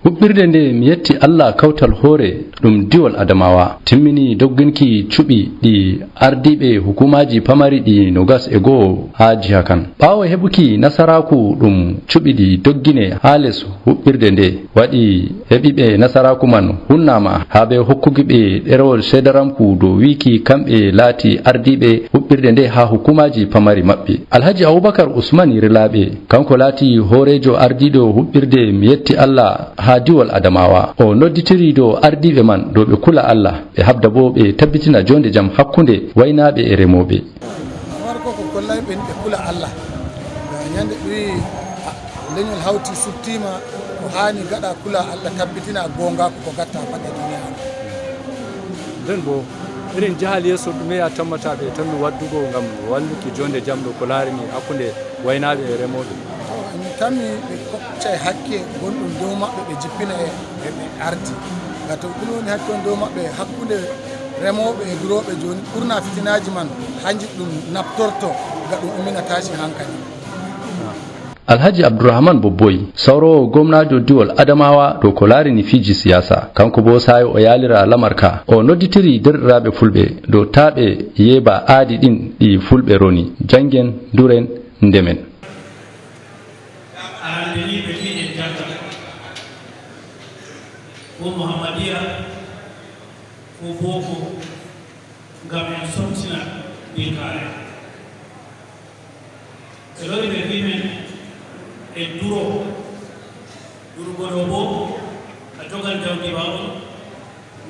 hubbirde nde mi yetti Allah kawtal hoore ɗum diwal adamawa timmini dogginki cuɓi ɗi ardiɓe hukumaji pamari ɗi nogas e go'o ha jiha kan. ɓawo heɓuki nasaraku ɗum cuɓi ɗi doggine ha les hubbirde nde waɗi heɓiɓe nasaraku man hunnama ha ɓe hokkugiɓe ɗerewol sedaramku dow wiki kamɓe laati ardiɓe hubbirde nde ha hukumaji pamari maɓɓe. Alhaji Abubakar Usman Rilaɓe kanko laati horejo ardiɗo hubbirde mi yetti Allah ha diwal adamawa o nodditiri dow ardiɓe man dow ɓe kula Allah ɓe habda bo ɓe tabbitina jonde jam hakkunde waynaɓe e remoɓe. Warko ko kollay ɓe kula Allah ñande ɓe leñol hawti suttima ko hani gaɗa kula Allah tabbitina gonga ko gatta faɗa duniya. nden bo irin jahal yeso ɗume ya tammata ɓe tan waddugo ngam walluki jonde jam ɗo ko larini hakkunde waynaɓe e remoɓe. mi tammi ɓe koccay hakke gonɗum dow maɓɓe ɓe jippina e ɓe ardi gato ɗum woni hakke on dow maɓɓe hakkude remoɓe e duroɓe joni ɓurna fitinaji man hanji ɗum naftorto ga ɗum ummina tashi hankali. Alhaji Abdurrahman Bobboy sawro gomnajo diwal Adamawa dow ko larini fiji siyasa kanko bo sayo o yalira lamarka o nodditiri derɗiraɓe fulɓe dow taɓe yeba aadi ɗin ɗi fulɓe roni jangen duren ndemen. ko Muhammadiya ko boko ngam en somtina bilkare e lori ɓe wimen e durugoɗo bo a jogan jawdi bawɗo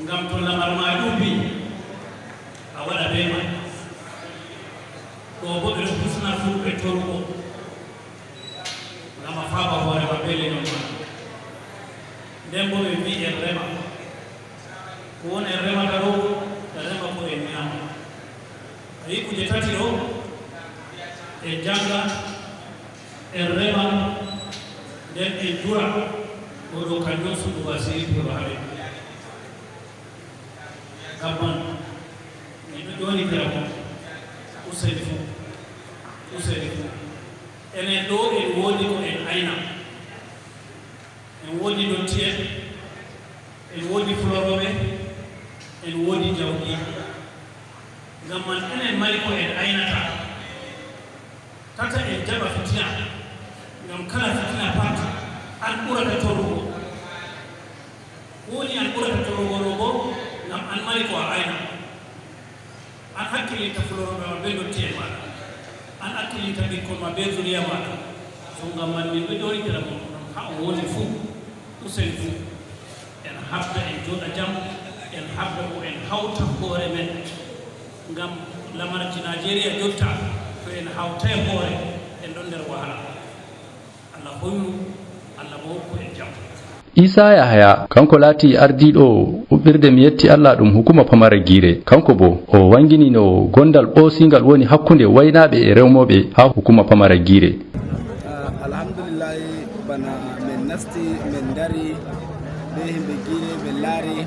ngam to lamar ma ɗuɓɓi a waɗa be man ɗo bo ɓeɗo husna fulɓe torugo ngam a faaba hoore ma be leñol ma nden bo ɓe mbi en rema ko woni en remata ɗo e rema ko en ñaama a yi kuje tati ɗo en janga en rema nden en dura ɗo ɗo kanjum suɓugo asiri pour haɓe ngam man miɗo ƴonitira mo useni fou enen ɗo en woodi ko en ayna en woodi dotti en woodi fuloroɓe en woodi jawɗi ngam man enen mari ko en aynata tata en jaɓa fitina ngam kala fitina pat an ɓurata torugo woni an ɓurata torugo ɗo bo ngam an mari ko a ayna an hakkilinta fuloroɓe ma be dotti en maɗa an hakkilinta ɓikkon ma be zuriya maɗa so ngam man min ɓe ɗoritira mo ha o woni fuu usen fuu en habda en jooɗa jam en habda ko en hawta hoore men ngam lamarci Nigeria jotta to en hawta e hoore en ɗon nder wahala Allah hoynu Allah bo hokku en jam. Isa Yahaya kanko laati ardiɗo huɓɓirde mi yetti Allah ɗum hukuma pamara Gire kanko bo o wangini no gondal ɓoosingal woni hakkunde waynaɓe e rewmoɓe ha hukuma pamara Gire. Alhamdulillah bana men nasti men dari be himɓe Gire ɓe laari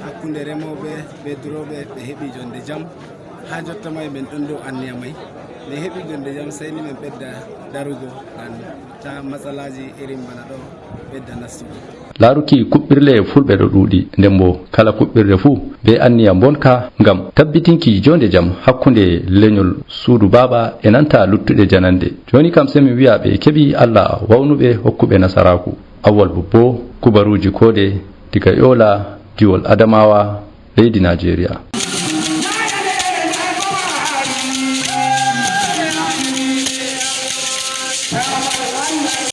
hakkunde remoɓe be duroɓe ɓe heɓi jonde jam ha jotta may men ɗon dow anniya may ɓe heɓi jonde jam sayni men ɓedda darugo an ta matsalaji irin bana ɗo ɓedda nastugo. Laaruki kuɓɓirle fulɓe ɗo ɗuuɗi nden bo kala kuɓɓirde fuu be anniya bonka ngam tabbitinki jonde jam hakkunde leñol suudu baaba e nanta luttuɗe janande. Joni kam semi wi'a ɓe keɓi Allah wawnuɓe hokkuɓe nasaraku. Awwal Bobbo kubaruji kode diga Yola diwal Adamawa leydi Nigeria.